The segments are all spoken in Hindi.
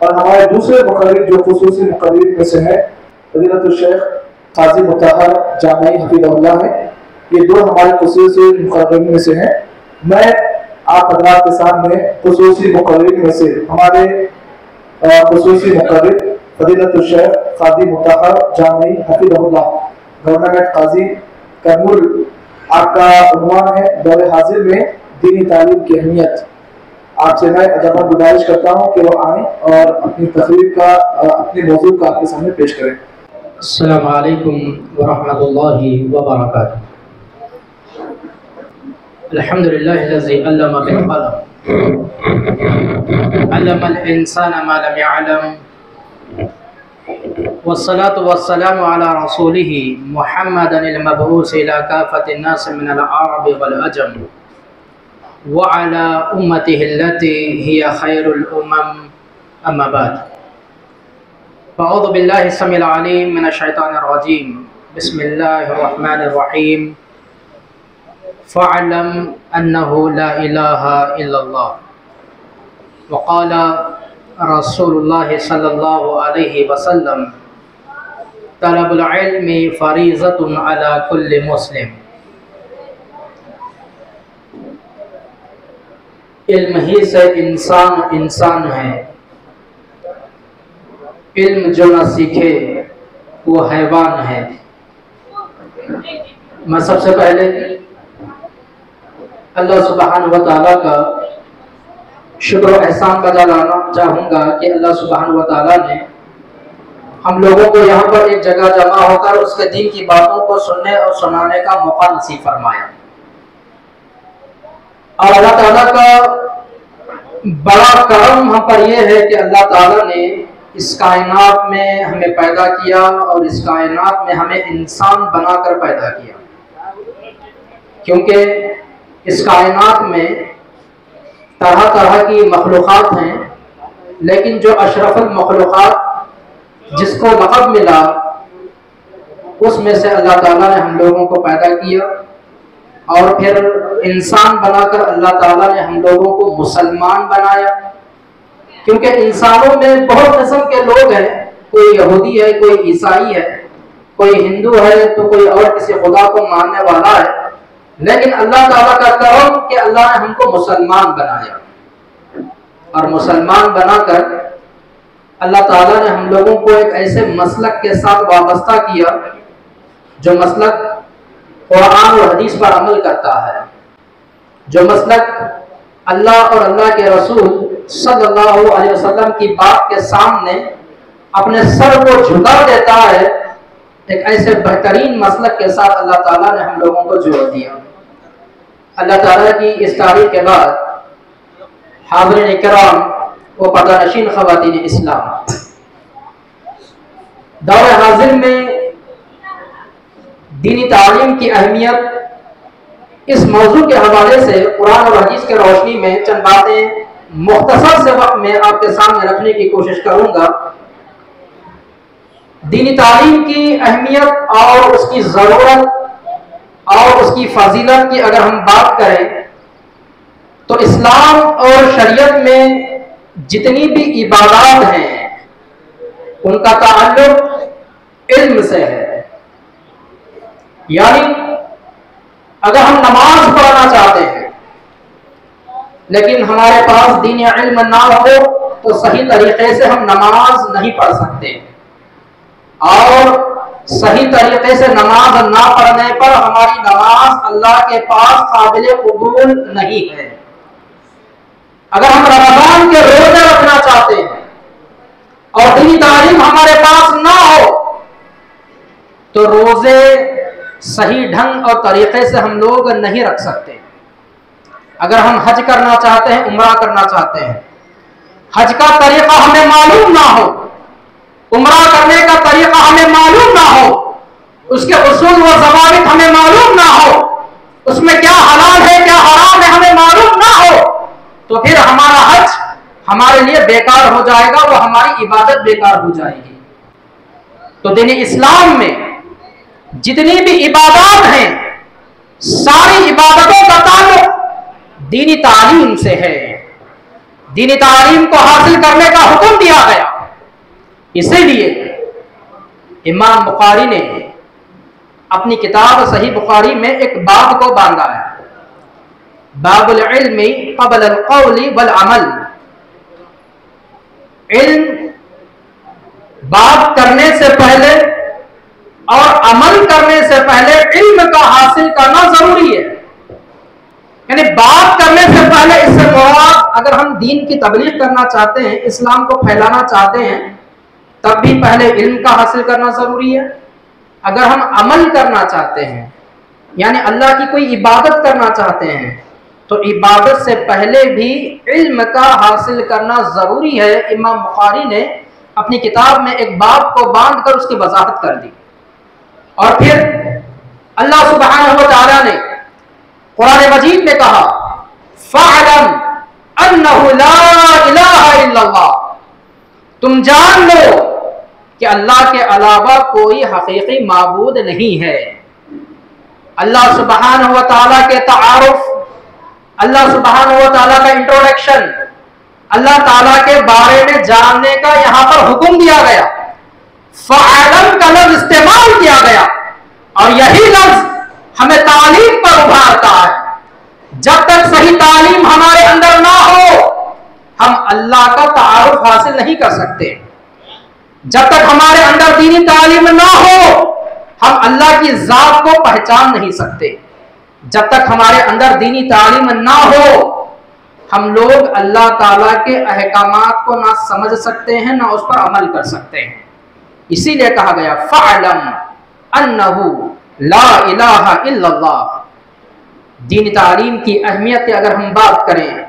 और हमारे दूसरे मुक़र्रिर जो खुसूसी मुक़र्रिर में से है फज़ीलतुल शेख क़ाज़ी मुत्तहर जामई हफ़िज़हुल्लाह है। ये दो हमारे खुसूसी मुक़र्रिर में से हैं। मैं आप हज़रात के सामने खुसूसी मुक़र्रिर में से हमारे खुसूसी मुक़र्रिर फज़ीलतुल शेख क़ाज़ी मुत्तहर जामई हफ़िज़हुल्लाह गवर्नमेंट क़ाज़ी करमुल, आपका उन्वान है दौर हाजिर में दीनी तालीम की अहमियत। आपसे मैं अदब गुजारिश करता हूँ कि वो आएँ और अपनी तकरीर का अपने मौजू का आपके सामने पेश करें। अस्सलामु अलैकुम वरहमतुल्लाहि वबरकातुहू। अल्हम्दुलिल्लाहिल्लज़ी अल्लमा बिल क़लम अल्लमल इंसाना मा लम यअलम वस्सलातु वस्सलामु अला रसूलिही मुहम्मदिल मबऊस इला काफ़तिन नास मिनल अरब वल अजम व अला उम्मतिहिल्लती हिया खैरुल उम्म अम्मा बाद। अऊज़ु बिल्लाहि समील अलीम मिनश शैतानिर रजीम। बिस्मिल्लाहिर रहमानिर रहीम। फ़अलम अन्नहु ला इलाहा इल्लल्लाह व क़ाला रसूलुल्लाह सल्लल्लाहु अलैहि वसल्लम तलबुल इल्मी फ़रीज़तुन अला कुल्लि मुस्लिम। इल्म ही से इंसान है, इल्म जो न सीखे वो हैवान है। मैं सबसे पहले अल्लाह सुब्हानहु व तआला का शुक्र और एहसान बजा लाना चाहूँगा कि अल्लाह सुब्हानहु व तआला ने हम लोगों को यहाँ पर एक जगह जमा होकर उसके दीन की बातों को सुनने और सुनाने का मौका नसीब फरमाया। और अल्लाह ताला का बड़ा करम हम पर यह है कि अल्लाह ताला ने इस कायनात में हमें पैदा किया और इस कायनात में हमें इंसान बनाकर पैदा किया, क्योंकि इस कायनात में तरह तरह की मखलूक़ात हैं, लेकिन जो अशरफुल मखलूक़ात जिसको लक़ब मिला उसमें से अल्लाह ताला ने हम लोगों को पैदा किया और फिर इंसान बनाकर अल्लाह ताला ने हम लोगों को मुसलमान बनाया। क्योंकि इंसानों में बहुत किस्म के लोग हैं, कोई यहूदी है, कोई ईसाई है, कोई हिंदू है, तो कोई और किसी खुदा को मानने वाला है, लेकिन अल्लाह ताला का करम कि अल्लाह ने हमको मुसलमान बनाया और मुसलमान बनाकर अल्लाह ताला ने हम लोगों को एक ऐसे मसलक के साथ वाबस्ता किया जो मसलक कुरान और हदीस पर अमल करता है, जो मसलक अल्लाह और अल्लाह के रसूल सल्लल्लाहु अलैहि वसल्लम की बात के सामने अपने सर को झुका देता है। एक ऐसे बेहतरीन मसलक के साथ अल्लाह ताला ने हम लोगों को जोड़ दिया। अल्लाह ताला की इस तारीफ के बाद हाज़िरीन इकराम व पर्दानशीन ख़वातीन इस्लाम, दौर हाजिर में दीनी तालीम की अहमियत इस मौजू के हवाले से कुरान और हदीस के रोशनी में चंद बातें मुख्तसर से वक्त में आपके सामने रखने की कोशिश करूंगा। दीनी तालीम की अहमियत और उसकी ज़रूरत और उसकी फजीलत की अगर हम बात करें तो इस्लाम और शरीयत में जितनी भी इबादत हैं उनका ताल्लुक इल्म से है। यानी अगर हम नमाज पढ़ना चाहते हैं लेकिन हमारे पास दीन या इल्म ना हो तो सही तरीके से हम नमाज नहीं पढ़ सकते, और सही तरीके से नमाज ना पढ़ने पर हमारी नमाज अल्लाह के पास काबिल कबूल नहीं है। अगर हम रमजान के रोजे रखना चाहते हैं और दीनी तालीम हमारे पास ना हो तो रोजे सही ढंग और तरीके से हम लोग नहीं रख सकते। अगर हम हज करना चाहते हैं, उम्रा करना चाहते हैं, हज का तरीका हमें मालूम ना हो, उम्रा करने का तरीका हमें मालूम ना हो, उसके उसूल व ज़वाबित हमें मालूम ना हो, उसमें क्या हलाल है क्या हराम है हमें मालूम ना हो, तो फिर हमारा हज हमारे लिए बेकार हो जाएगा, वो हमारी इबादत बेकार हो जाएगी। तो दीन इस्लाम में जितनी भी इबादत हैं सारी इबादतों का ताल्लुक दीनी तालीम से है। दीनी तालीम को हासिल करने का हुक्म दिया गया। इसीलिए इमाम बुखारी ने अपनी किताब सही बुखारी में एक बाब को बांधा है, बाबुल इल्मी क़ब्ल अल क़ौली वल अमल। इल्म बात करने से पहले और अमल करने से पहले इल्म का हासिल करना जरूरी है। यानी बात करने से पहले, इससे मुराद अगर हम दीन की तबलीग करना चाहते हैं, इस्लाम को फैलाना चाहते हैं, तब भी पहले इल्म का हासिल करना जरूरी है। अगर हम अमल करना चाहते हैं, यानी अल्लाह की कोई इबादत करना चाहते हैं, तो इबादत से पहले भी इल्म का हासिल करना जरूरी है। इमाम बुखारी ने अपनी किताब में एक बाब को बांध कर उसकी वजाहत कर दी। और फिर अल्लाह सुब्हानहू व तआला ने कुरान मजीद में कहा, फ़अलम अन्नहु ला इलाहा इल्लल्लाह, तुम जान लो कि अल्लाह के अलावा कोई हकीकी माबूद नहीं है। अल्लाह सुब्हानहू व तआला के तारुफ, अल्लाह सुब्हानहू व तआला का इंट्रोडक्शन, अल्लाह ताला के बारे में जानने का यहां पर हुक्म दिया गया। फ़अलम का लफ्ज़ इस्तेमाल किया गया और यही लफ्ज़ हमें तालीम पर उभारता है। जब तक सही तालीम हमारे अंदर ना हो, हम अल्लाह का तारुफ हासिल नहीं कर सकते। जब तक हमारे अंदर दीनी तालीम ना हो, हम अल्लाह की ज़ात को पहचान नहीं सकते। जब तक हमारे अंदर दीनी तालीम ना हो, हम लोग अल्लाह ताला के अहकामात को ना समझ सकते हैं, ना उस पर अमल कर सकते हैं। इसीलिए कहा गया फ़अलम अन्नहु ला इलाहा इल्लल्लाह। दीनी तालीम की अहमियत की अगर हम बात करें,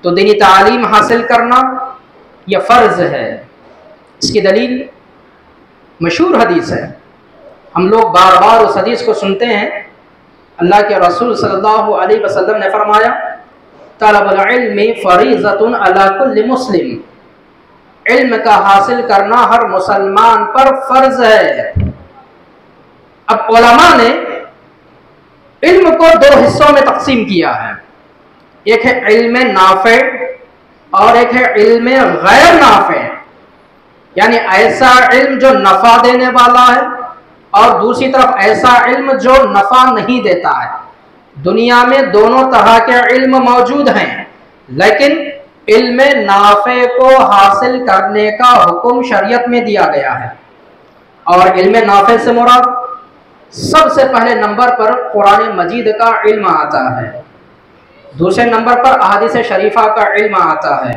तो दीनी तालीम हासिल करना यह फ़र्ज है। इसकी दलील मशहूर हदीस है, हम लोग बार बार उस हदीस को सुनते हैं। अल्लाह के रसूल सल्लल्लाहु अलैहि वसल्लम ने फरमाया, तलबुल इल्मी फरीज़तुन अला कुल्लि मुस्लिम, इल्म का हासिल करना हर मुसलमान पर फर्ज है। अब उलमा ने इल्म को दो हिस्सों में तकसीम किया है, एक है इल्म नाफे और एक है इल्म गैर नाफे, यानी ऐसा इल्म जो नफा देने वाला है और दूसरी तरफ ऐसा इल्म जो नफा नहीं देता है। दुनिया में दोनों तरह के इल्म मौजूद हैं, लेकिन इल्म नाफे को हासिल करने का हुक्म शरीयत में दिया गया है। और इल्म नाफे से मुराद सबसे पहले नंबर पर कुरान मजीद का इल्म आता है, दूसरे नंबर पर अहादीस शरीफा का इल्म आता है,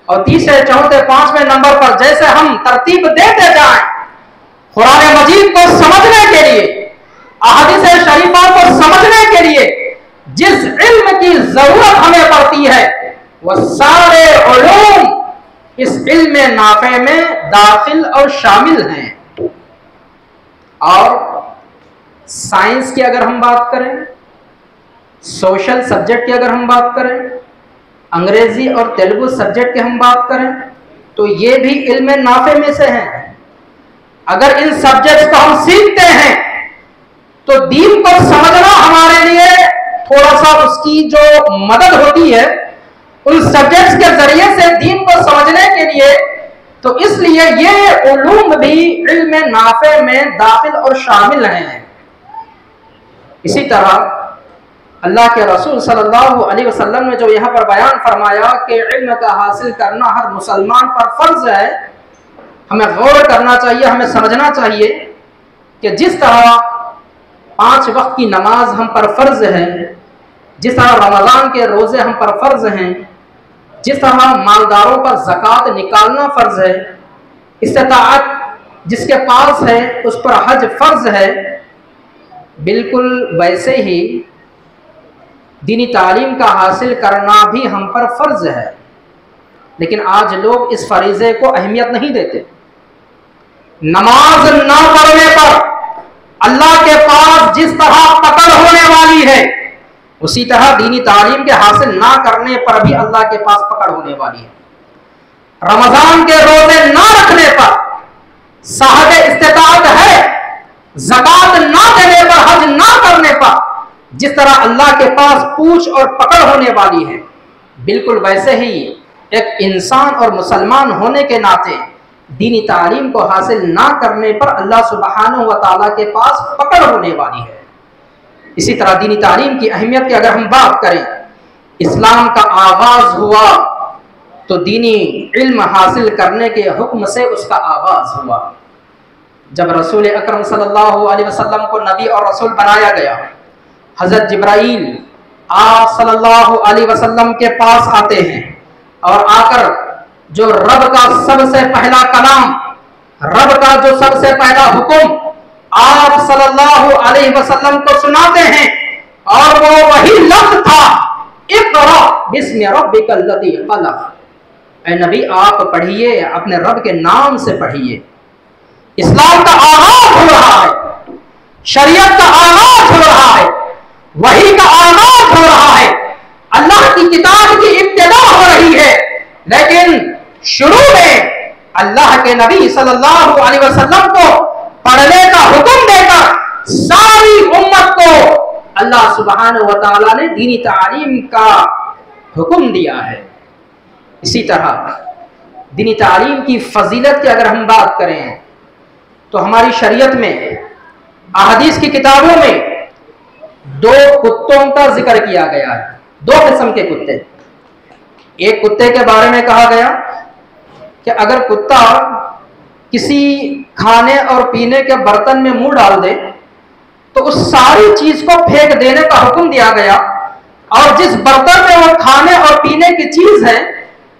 और तीसरे चौथे पांचवें नंबर पर जैसे हम तरतीब देते जाएं, कुरान मजीद को समझने के लिए, अहादीस शरीफा को समझने के लिए जिस इल्म की जरूरत हमें पड़ती है, वह सारे उलूम इस इल्म नाफे में दाखिल और शामिल हैं। और साइंस की अगर हम बात करें, सोशल सब्जेक्ट की अगर हम बात करें, अंग्रेजी और तेलुगु सब्जेक्ट की हम बात करें, तो ये भी इल्म नाफे में से हैं। अगर इन सब्जेक्ट्स को हम सीखते हैं तो दीन को समझना हमारे लिए थोड़ा सा उसकी जो मदद होती है, उन सब्जेक्ट्स के जरिए से दीन को समझने के लिए, तो इसलिए ये उलूम भी इल्म नाफे में दाखिल और शामिल हैं। इसी तरह अल्लाह के रसूल सल्लल्लाहु अलैहि वसल्लम ने जो यहाँ पर बयान फरमाया कि इल्म का हासिल करना हर मुसलमान पर फर्ज है, हमें गौर करना चाहिए, हमें समझना चाहिए कि जिस तरह 5 वक्त की नमाज हम पर फर्ज है, जिस तरह रमज़ान के रोज़े हम पर फर्ज हैं, जिस तरह मालदारों पर ज़कात निकालना फ़र्ज है, इस्तिताअत जिसके पास है उस पर हज फ़र्ज है, बिल्कुल वैसे ही दीनी तालीम का हासिल करना भी हम पर फ़र्ज है। लेकिन आज लोग इस फरीज़े को अहमियत नहीं देते। नमाज ना पढ़ने पर अल्लाह के पास जिस तरह पकड़ होने वाली है, उसी तरह दीनी तालीम के हासिल ना करने पर भी अल्लाह के पास पकड़ होने वाली है। रमजान के रोजे ना रखने पर साहब इस्तिताअत है, ज़कात ना देने पर, हज ना करने पर जिस तरह अल्लाह के पास पूछ और पकड़ होने वाली है, बिल्कुल वैसे ही एक इंसान और मुसलमान होने के नाते दीनी तालीम को हासिल ना करने पर अल्लाह सुब्हानहू व तआला के पास पकड़ होने वाली है। इसी तरह दीनी तालीम की अहमियत की अगर हम बात करें, इस्लाम का आगाज हुआ तो दीनी इल्म हासिल करने के हुक्म से उसका आगाज हुआ। जब रसूल अकरम सल्लल्लाहु अलैहि वसल्लम को नबी और रसूल बनाया गया, हज़रत जिब्राईल आप सल्लल्लाहु अलैहि वसल्लम के पास आते हैं और आकर जो रब का सबसे पहला कलाम, रब का जो सबसे पहला हुक्म आप सल्लल्लाहु अलैहि वसल्लम को सुनाते हैं और वो वही लफ्ज था, इक़रा बिस्मि रब्बिकल लज़ी खलक़। ऐ नबी आप पढ़िए, अपने रब के नाम से पढ़िए। इस्लाम का आगाज हो रहा है, शरीयत का आगाज हो रहा है, वही का आगाज हो रहा है, अल्लाह की किताब की इब्तिदा हो रही है। लेकिन शुरू में अल्लाह के नबी सल्लल्लाहु अलैहि वसल्लम को पढ़ने का हुक्म देकर सारी उम्मत को अल्लाह सुब्हानहू व तआला ने दीनी तालीम का हुक्म दिया है। इसी तरह दीनी तालीम की फजीलत की अगर हम बात करें तो हमारी शरीयत में, अहदीस की किताबों में 2 कुत्तों का जिक्र किया गया है। 2 किस्म के कुत्ते। एक कुत्ते के बारे में कहा गया कि अगर कुत्ता किसी खाने और पीने के बर्तन में मुंह डाल दे तो उस सारी चीज को फेंक देने का हुक्म दिया गया, और जिस बर्तन में वो खाने और पीने की चीज है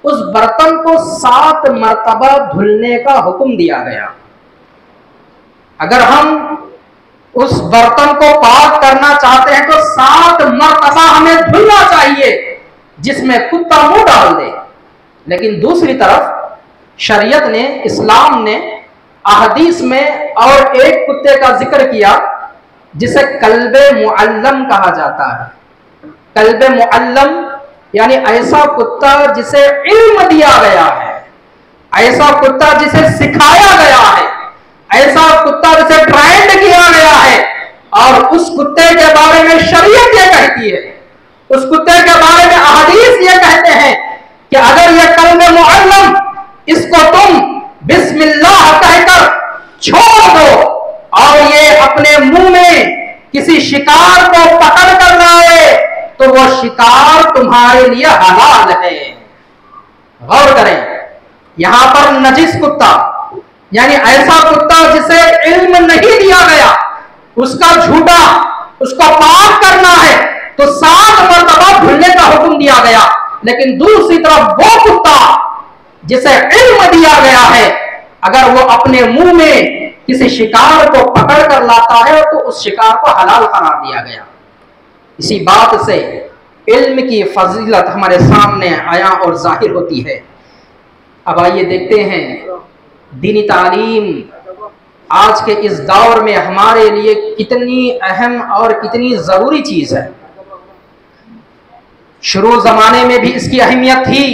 उस बर्तन को 7 मर्तबा धुलने का हुक्म दिया गया। अगर हम उस बर्तन को पाक करना चाहते हैं तो 7 मर्तबा हमें धुलना चाहिए जिसमें कुत्ता मुंह डाल दे। लेकिन दूसरी तरफ शरीयत ने, इस्लाम ने अहदीस में और एक कुत्ते का जिक्र किया जिसे कल्बे मुअल्लम कहा जाता है। कल्बे मुअल्लम यानी ऐसा कुत्ता जिसे इल्म दिया गया है, ऐसा कुत्ता जिसे सिखाया गया है, ऐसा कुत्ता जिसे ट्रेंड किया गया है। और उस कुत्ते के बारे में शरीयत ये कहती है, उस कुत्ते के बारे में अहदीस ये कहते हैं कि अगर ये कल्बे मुअल्लम, इसको तुम बिस्मिल्लाह कहकर छोड़ दो और ये अपने मुंह में किसी शिकार को पकड़ कर लाए तो वो शिकार तुम्हारे लिए हलाल है। गौर करें, यहां पर नजिस कुत्ता यानी ऐसा कुत्ता जिसे इल्म नहीं दिया गया, उसका झूठा, उसको पाक करना है तो 7 मर्तबा धुलने का हुक्म दिया गया। लेकिन दूसरी तरफ वो कुत्ता जिसे इल्म दिया गया है, अगर वो अपने मुंह में किसी शिकार को पकड़ कर लाता है तो उस शिकार को हलाल करार दिया गया। इसी बात से इल्म की फजीलत हमारे सामने आया और जाहिर होती है। अब आइए देखते हैं दीनी तालीम आज के इस दौर में हमारे लिए कितनी अहम और कितनी जरूरी चीज है। शुरू जमाने में भी इसकी अहमियत थी,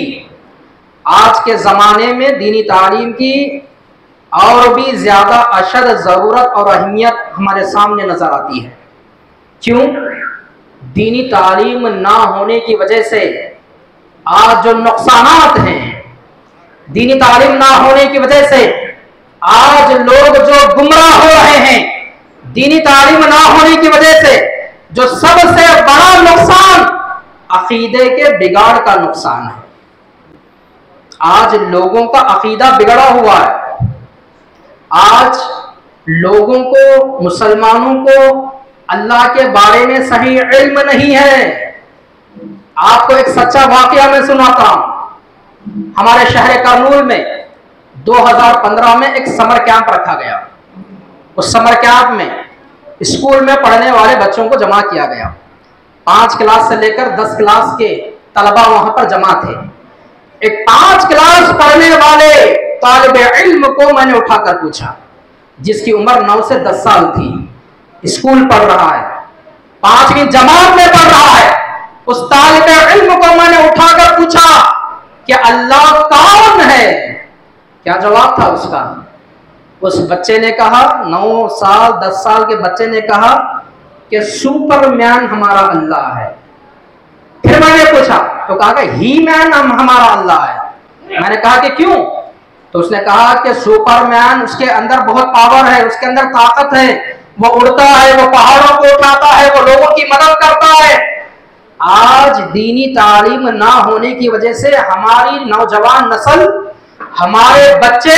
आज के जमाने में दीनी तालीम की और भी ज्यादा अशद जरूरत और अहमियत हमारे सामने नजर आती है। क्यों? दीनी तालीम ना होने की वजह से आज जो नुकसानात हैं, दीनी तालीम ना होने की वजह से आज लोग जो गुमराह हो रहे हैं, दीनी तालीम ना होने की वजह से जो सबसे बड़ा नुकसान अकीदे के बिगाड़ का नुकसान है। आज लोगों का अकीदा बिगड़ा हुआ है। आज लोगों को, मुसलमानों को अल्लाह के बारे में सही इल्म नहीं है। आपको एक सच्चा वाकया मैं सुनाता हूं। हमारे शहर करनूल में 2015 में एक समर कैंप रखा गया। उस समर कैंप में स्कूल में पढ़ने वाले बच्चों को जमा किया गया। 5 क्लास से लेकर 10 क्लास के तलबा वहां पर जमा थे। एक 5 क्लास पढ़ने वाले तालिबे इल्म को मैंने उठाकर पूछा, जिसकी उम्र 9 से 10 साल थी, स्कूल पढ़ रहा है, 5वीं जमात में पढ़ रहा है। उस तालिबे इल्म को मैंने उठाकर पूछा कि अल्लाह कौन है? क्या जवाब था उसका? उस बच्चे ने कहा, 9 साल 10 साल के बच्चे ने कहा कि सुपरमैन हमारा अल्लाह है। फिर मैंने पूछा तो कहा कि ही मैन हमारा अल्लाह है। मैंने कहा कि क्यों? तो उसने कहा कि सुपरमैन, उसके अंदर बहुत पावर है, उसके अंदर ताकत है, वो उड़ता है, वो पहाड़ों को उठाता है, वो लोगों की मदद करता है। आज दीनी तालीम ना होने की वजह से हमारी नौजवान नस्ल, हमारे बच्चे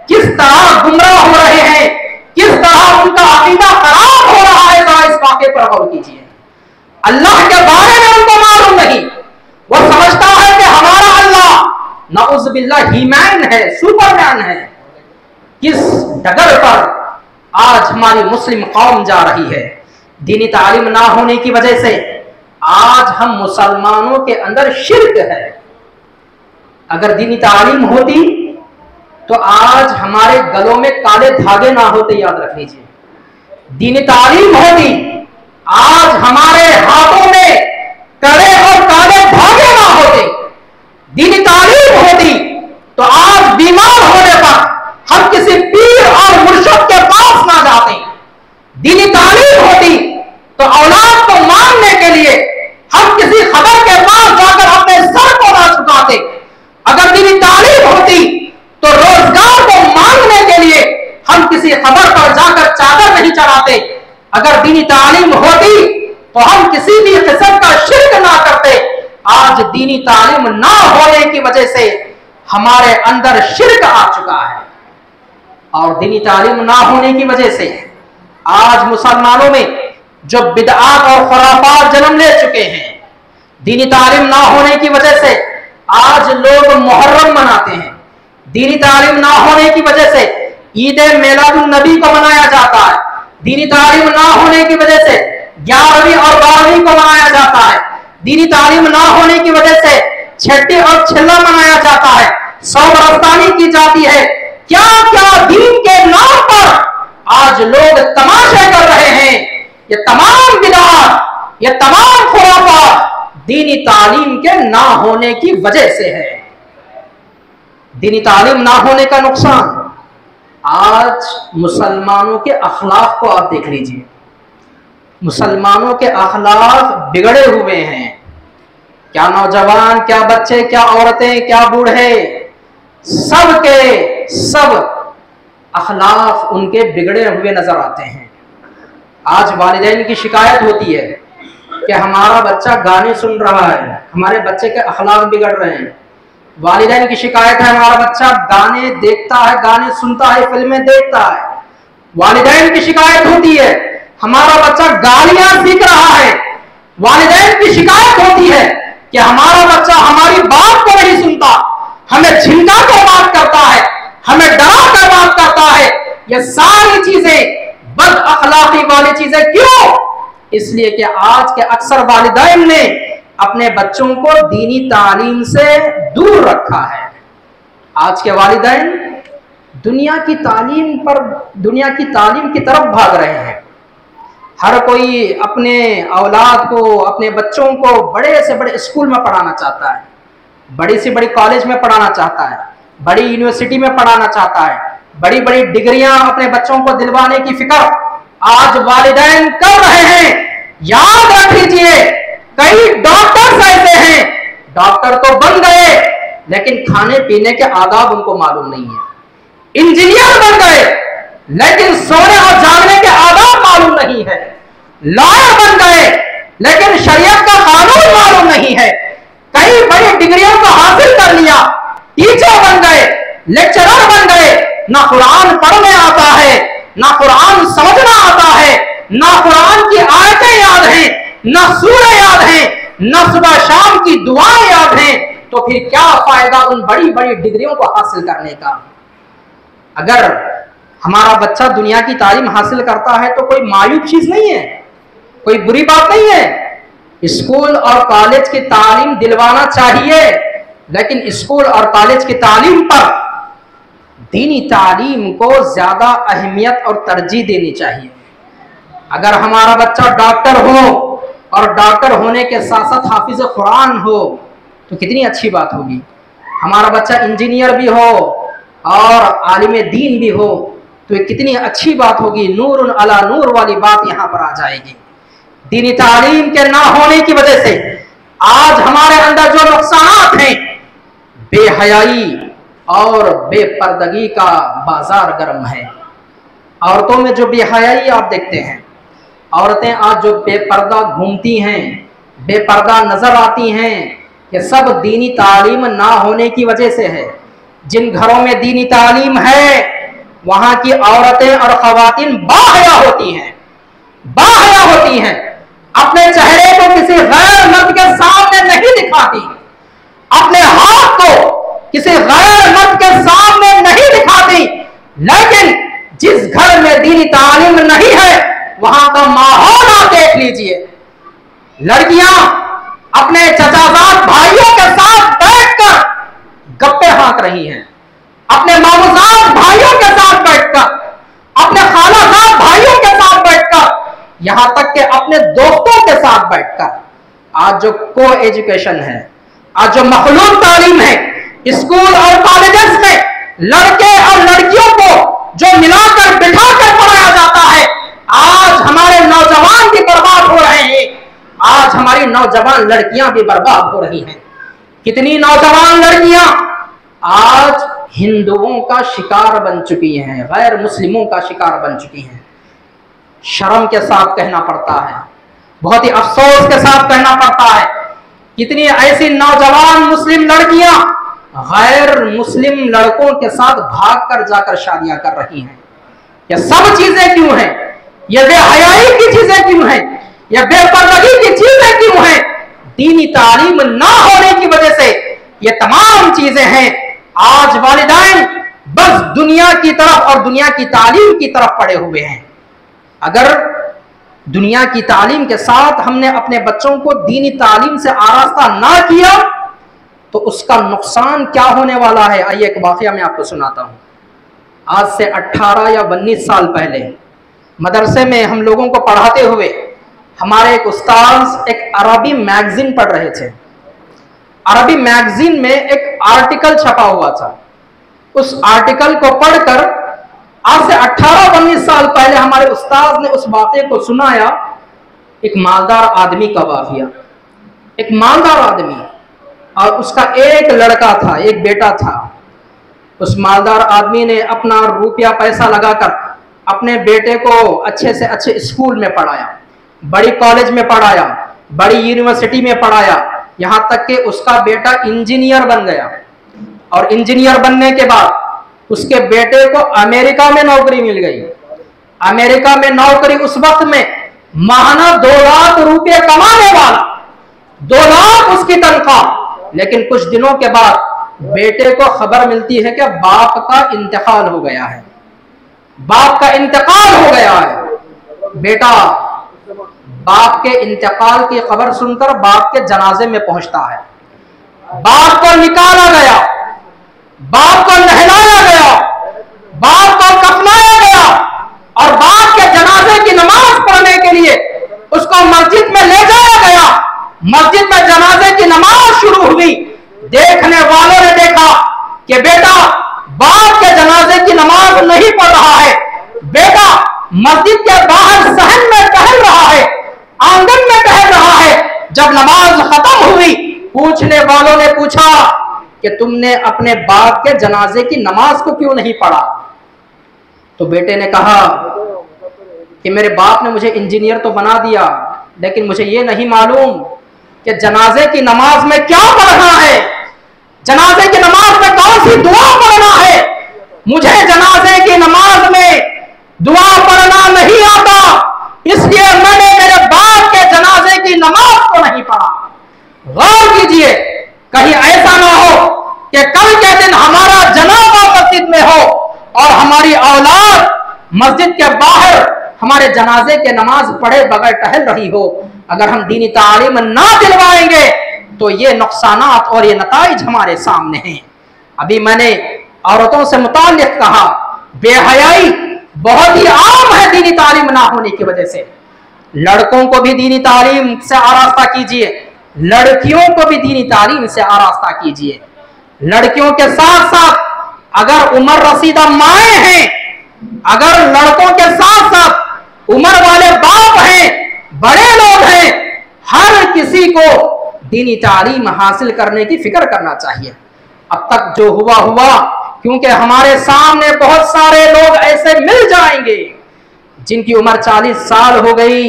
किस तरह गुमराह हो रहे हैं, किस तरह उनका अकीदा खराब हो रहा है, जरा इस वाक़े पर गौर कीजिए। अल्लाह के बारे में उनको मालूम नहीं, वो समझता है कि हमारा अल्लाह नऊज़ुबिल्लाह हीमैन है, सुपरमैन है। किस डगर पर आज हमारी मुस्लिम कौम जा रही है। दीनी तालीम ना होने की वजह से आज हम मुसलमानों के अंदर शिर्क है। अगर दीनी तालीम होती तो आज हमारे गलों में काले धागे ना होते, याद रख लीजिए। दीनी तालीम होती, आज हमारे हाथों में कड़े और काले धागे ना होते। दीनी तालीम होती तो आज बीमार होने पर हम किसी पीर और मुर्शिद के पास ना जाते। दीनी तालीम होती तो औलाद को मांगने के लिए हम किसी खबर के पास जाकर अपने सर को ना झुकाते। अगर दीनी तालीम होती तो रोजगार को मांगने के लिए हम किसी खबर पर जाकर चादर नहीं चढ़ाते। अगर दीनी तालीम होती तो हम किसी भी किस्म का शिर्क ना करते। आज दीनी तालीम ना होने की वजह से हमारे अंदर शिर्क आ चुका है, और दीनी तालीम ना होने की वजह से आज मुसलमानों में जो बिदआत और खुराफात जन्म ले चुके हैं। दीनी तालीम ना होने की वजह से आज लोग मुहर्रम मनाते हैं। दीनी तालीम ना होने की वजह से ईद मिलादुन नबी को मनाया जाता है। दीनी तालीम ना होने की वजह से 11वीं और 12वीं को मनाया जाता है। दीनी तालीम ना होने की वजह से छठी और छिल्ला मनाया जाता है, सौबरस्तानी की जाती है। क्या क्या दीन के नाम पर आज लोग तमाशे कर रहे हैं। ये तमाम बिदअत, ये तमाम खुराफात दीनी तालीम के ना होने की वजह से है। दीनी तालीम ना होने का नुकसान, आज मुसलमानों के अखलाक को आप देख लीजिए। मुसलमानों के अखलाक बिगड़े हुए हैं। क्या नौजवान, क्या बच्चे, क्या औरतें, क्या बूढ़े, सब के सब अखलाक उनके बिगड़े हुए नजर आते हैं। आज वालिदैन की शिकायत होती है कि हमारा बच्चा गाने सुन रहा है, हमारे बच्चे के अखलाक बिगड़ रहे हैं। वालिदैन की शिकायत है हमारा बच्चा गाने देखता है, गाने सुनता है, फिल्में देखता है। वालिदैन की शिकायत होती है हमारा बच्चा गालियां सीख रहा है। वालिदैन की शिकायत होती है कि हमारा बच्चा हमारी बात को नहीं सुनता, हमें झिंगा कर बात करता है, हमें डरा कर बात करता है। ये सारी चीजें बद अखलाकी वाली चीजें क्यों? इसलिए कि आज के अक्सर वालिदैन ने अपने बच्चों को दीनी तालीम से दूर रखा है। आज के वालिदैन दुनिया की तालीम की तरफ भाग रहे हैं। हर कोई अपने औलाद को, अपने बच्चों को बड़े से बड़े स्कूल में पढ़ाना चाहता है, बड़ी से बड़ी कॉलेज में पढ़ाना चाहता है, बड़ी यूनिवर्सिटी में पढ़ाना चाहता है, बड़ी बड़ी डिग्रियां अपने बच्चों को दिलवाने की फिक्र आज वालिदैन कर रहे हैं। याद रख लीजिए, कई डॉक्टर्स ऐसे हैं, डॉक्टर तो बन गए लेकिन खाने पीने के आदाब उनको मालूम नहीं है। इंजीनियर बन गए लेकिन सोने और जागने के आदाब मालूम नहीं है। लॉयर बन गए लेकिन शरीयत का कानून मालूम नहीं है। कई बड़ी डिग्रियों को हासिल कर लिया, टीचर बन गए, लेक्चरर बन गए, ना कुरान पढ़ने आता है, ना कुरान समझना आता है, ना कुरान की आयतें याद हैं, ना सूरह याद हैं, ना सुबह शाम की दुआएं याद हैं। तो फिर क्या फायदा उन बड़ी बड़ी डिग्रियों को हासिल करने का? अगर हमारा बच्चा दुनिया की तालीम हासिल करता है तो कोई मायूब चीज नहीं है, कोई बुरी बात नहीं है। स्कूल और कॉलेज की तालीम दिलवाना चाहिए, लेकिन स्कूल और कॉलेज की तालीम पर दीनी तालीम को ज्यादा अहमियत और तरजीह देनी चाहिए। अगर हमारा बच्चा डॉक्टर हो और डॉक्टर होने के साथ साथ हाफिज कुरान हो तो कितनी अच्छी बात होगी। हमारा बच्चा इंजीनियर भी हो और आलिम दीन भी हो तो ये कितनी अच्छी बात होगी। नूरुन अला नूर वाली बात यहाँ पर आ जाएगी। दीनी तालीम के ना होने की वजह से आज हमारे अंदर जो नुकसान हैं, बेहयाई और बेपर्दगी का बाजार गर्म है। औरतों में जो बेहयाई आप देखते हैं, औरतें आज जो बेपर्दा घूमती हैं, बेपर्दा नजर आती हैं, ये सब दीनी तालीम ना होने की वजह से है। जिन घरों में दीनी तालीम है वहां की औरतें और खवातीन बाहया होती हैं, बाहया होती हैं। अपने चेहरे को किसी गैर मर्द के सामने नहीं दिखाती, अपने हाथ को किसी गैर मर्द के सामने नहीं दिखाती। लेकिन जिस घर में दीनी तालीम नहीं है वहां का माहौल आप देख लीजिए। लड़कियां अपने चचाजाद भाइयों के साथ बैठकर गप्पे हाँक रही हैं, अपने मामूजाद भाइयों के साथ बैठकर, अपने खालाजाद भाइयों के साथ बैठकर, यहां तक कि अपने दोस्तों के साथ बैठकर। आज जो को एजुकेशन है, आज जो मखलूक तालीम है, स्कूल और कॉलेजेस में लड़के और लड़कियों को जो मिलाकर बिठाकर पढ़ाया जाता है, आज हमारे नौजवान भी बर्बाद हो रहे हैं। आज हमारी नौजवान लड़कियां भी बर्बाद हो रही हैं। कितनी नौजवान लड़कियां आज हिंदुओं का शिकार बन चुकी हैं, गैर मुस्लिमों का शिकार बन चुकी हैं। शर्म के साथ कहना पड़ता है, बहुत ही अफसोस के साथ कहना पड़ता है, कितनी ऐसी नौजवान मुस्लिम लड़कियां गैर मुस्लिम लड़कों के साथ भागकर जाकर शादियां कर रही हैं। ये सब चीजें क्यों हैं? ये बेहयाई की चीजें क्यों हैं? ये बेपर्दगी की चीजें क्यों हैं? दीनी तालीम ना होने की वजह से ये तमाम चीजें हैं। आज वालिदैन बस दुनिया की तरफ और दुनिया की तालीम की तरफ पड़े हुए हैं। अगर दुनिया की तालीम के साथ हमने अपने बच्चों को दीनी तालीम से आरास्ता ना किया तो उसका नुकसान क्या होने वाला है, आइए एक वाकया मैं आपको सुनाता हूं। आज से 18 या 19 साल पहले मदरसे में हम लोगों को पढ़ाते हुए हमारे एक उस्ताद एक अरबी मैगजीन पढ़ रहे थे। अरबी मैगजीन में एक आर्टिकल छपा हुआ था। उस आर्टिकल को पढ़कर आज से 18-19 साल पहले हमारे उस्ताद ने उस वाक़े को सुनाया। एक मालदार आदमी का वाक़या, एक मालदार आदमी और उसका एक लड़का था, एक बेटा था। उस मालदार आदमी ने अपना रुपया पैसा लगाकर अपने बेटे को अच्छे से अच्छे स्कूल में पढ़ाया, बड़ी कॉलेज में पढ़ाया, बड़ी यूनिवर्सिटी में पढ़ाया, यहां तक कि उसका बेटा इंजीनियर बन गया। और इंजीनियर बनने के बाद उसके बेटे को अमेरिका में नौकरी मिल गई। अमेरिका में नौकरी उस वक्त में माहाना 2 लाख रुपये कमाने वाला, 2 लाख उसकी तनख्वाह। लेकिन कुछ दिनों के बाद बेटे को खबर मिलती है कि बाप का इंतकाल हो गया है, बाप का इंतकाल हो गया है। बेटा बाप के इंतकाल की खबर सुनकर बाप के जनाजे में पहुंचता है। बाप को निकाला गया, बाप को नहलाया गया, बाप को कफनाया गया और बाप के जनाजे की नमाज पढ़ने के लिए उसको मस्जिद में ले जाया गया। मस्जिद में जनाजे की नमाज शुरू हुई। देखने वालों ने देखा कि बेटा बाप के जनाजे की नमाज नहीं पढ़ रहा है, बेटा मस्जिद के बाहर सहन में टहल रहा है, आंगन में टहल रहा है। जब नमाज खत्म हुई, पूछने वालों ने पूछा कि तुमने अपने बाप के जनाजे की नमाज को क्यों नहीं पढ़ा? तो बेटे ने कहा कि मेरे बाप ने मुझे इंजीनियर तो बना दिया, लेकिन मुझे ये नहीं मालूम कि जनाजे की नमाज में क्या पढ़ना है, जनाजे की नमाज में कौन सी दुआ पढ़ना है। मुझे जनाजे की नमाज में दुआ पढ़ना नहीं आता, इसलिए मैंने मेरे बाप के जनाजे की नमाज को नहीं पढ़ा। गौर कीजिए, कहीं ऐसा ना हो कि कल के दिन हमारा जनाजा मस्जिद में हो और हमारी औलाद मस्जिद के बाहर हमारे जनाजे के नमाज पढ़े बगैर टहल रही हो। अगर हम दीनी तालीम ना दिलवाएंगे तो ये नुकसानात और ये नताइज हमारे सामने हैं। अभी मैंने औरतों से मुताल्लिक कहा, बेहयाई बहुत ही आम है दीनी तालीम ना होने की वजह से। लड़कों को भी दीनी तालीम से आरास्ता कीजिए, लड़कियों को भी दीनी तालीम से आरास्ता कीजिए। लड़कियों के साथ साथ अगर उम्र रसीदा माए हैं, अगर लड़कों के साथ साथ उम्र वाले बाप हैं, बड़े लोग हैं, हर किसी को दीनी तालीम हासिल करने की फिक्र करना चाहिए। अब तक जो हुआ हुआ, क्योंकि हमारे सामने बहुत सारे लोग ऐसे मिल जाएंगे जिनकी उम्र 40 साल हो गई,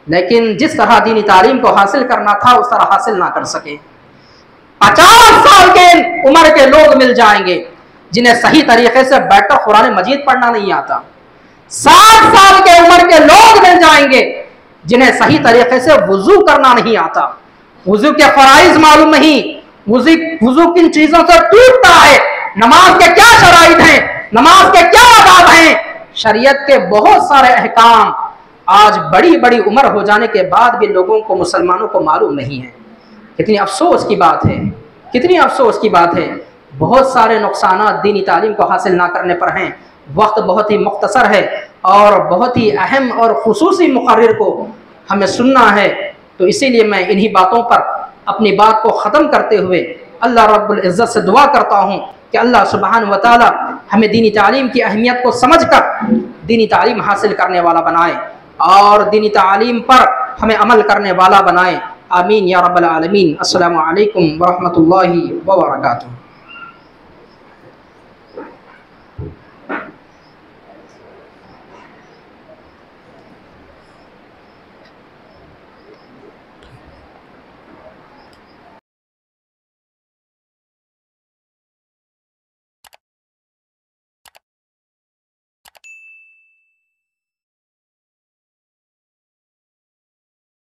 लेकिन जिस तरह दीनी तालीम को हासिल करना था उस तरह हासिल ना कर सके। 50 साल के उम्र के लोग मिल जाएंगे जिन्हें सही तरीके से बैठकर कुरान मजीद पढ़ना नहीं आता। 60 साल के उम्र के लोग मिल जाएंगे जिन्हें सही तरीके से वुजू करना नहीं आता, वुजू के फराइज मालूम नहीं, वुजू किन चीजों से टूटता है, नमाज के क्या शराइत हैं, नमाज के क्या आदाब हैं, शरीयत के बहुत सारे अहकाम आज बड़ी बड़ी उम्र हो जाने के बाद भी लोगों को, मुसलमानों को मालूम नहीं है। कितनी अफसोस की बात है, कितनी अफसोस की बात है। बहुत सारे नुकसानात दीनी तालीम को हासिल ना करने पर हैं। वक्त बहुत ही मुख्तसर है और बहुत ही अहम और खुसूसी मुकर्रिर को हमें सुनना है, तो इसीलिए मैं इन्हीं बातों पर अपनी बात को ख़त्म करते हुए अल्लाह रब्बुल इज़्ज़त से दुआ करता हूँ कि अल्लाह सुब्हानहू व तआला हमें दीनी तालीम की अहमियत को समझकर दीनी तालीम हासिल करने वाला बनाए और दीनी तालीम पर हमें अमल करने वाला बनाए। आमीन या रब्बल आलमीन। अस्सलामु अलैकुम व रहमतुल्लाहि व बरकातुहू।